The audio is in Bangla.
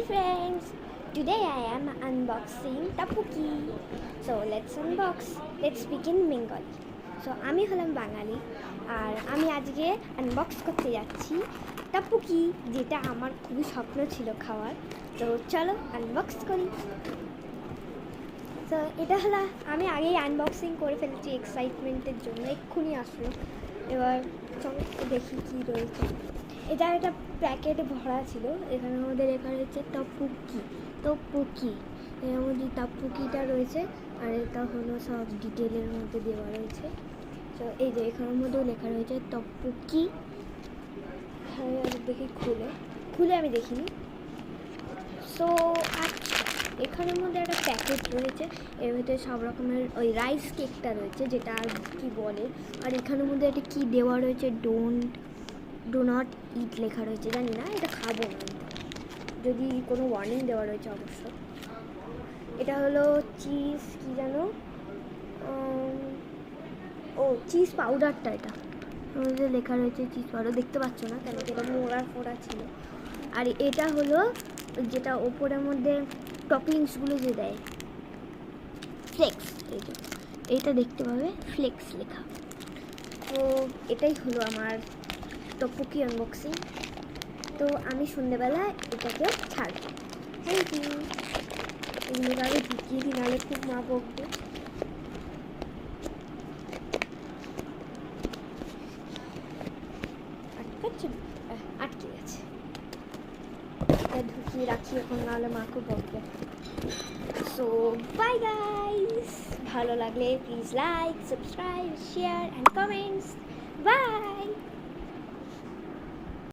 friends, today I am unboxing Tapuki. So let's unbox. Let's begin Bengali. So আমি হলাম বাঙালি আর আমি আজকে আনবক্স করতে যাচ্ছি টাপুকি, যেটা আমার খুবই স্বপ্ন ছিল খাওয়ার। তো চলো আনবক্স করি। তো এটা হলো, আমি আগেই আনবক্সিং করে ফেলেছি এক্সাইটমেন্টের জন্য, এক্ষুনি আসলো। এবার চলো দেখি কী রয়েছে। এটা একটা প্যাকেটে ভরা ছিল, এখানের মধ্যে লেখা রয়েছে টপুকি। এর মধ্যে টাপুকিটা রয়েছে আর এটা হলো সব ডিটেলের মধ্যে দেওয়া রয়েছে। তো এই যে এখানের মধ্যেও লেখা রয়েছে টপুকি। হ্যাঁ দেখি খুলে আমি দেখিনি। সো আচ্ছা, এখানের মধ্যে একটা প্যাকেট রয়েছে, এর ভিতরে সব রকমের ওই রাইস কেকটা রয়েছে, যেটা আর কি বলে। আর এখানের মধ্যে একটা কি দেওয়া রয়েছে, ডো নট ইট লেখা রয়েছে, জানি না, এটা খাবো না, যদি কোনো ওয়ার্নিং দেওয়া রয়েছে অবশ্য। এটা হলো চিজ, কি জানো, ও চিজ পাউডারটা, এটা মধ্যে লেখা রয়েছে চিজ পাউডার, দেখতে পাচ্ছ না কেন, এটা মোড়া ছিল। আর এটা হলো যেটা ওপরের মধ্যে টপিংসগুলো যে দেয়, ফ্লেক্স, এইটা দেখতে পাবে ফ্লেক্স লেখা। তো এটাই হলো আমার টপুকি আনবক্সিং। তো আমি সন্ধ্যেবেলা এটাকে ছাড়বো। Thank you. এগুলোকে আগে ঢুকিয়ে দিই, নাহলে খুব মা বকবে। আটকে গেছে, এটা ঢুকিয়ে রাখি এখন, নাহলে মা খুব বকবে। সো বাই গাইস, ভালো লাগলে please like, subscribe, share and comments. By.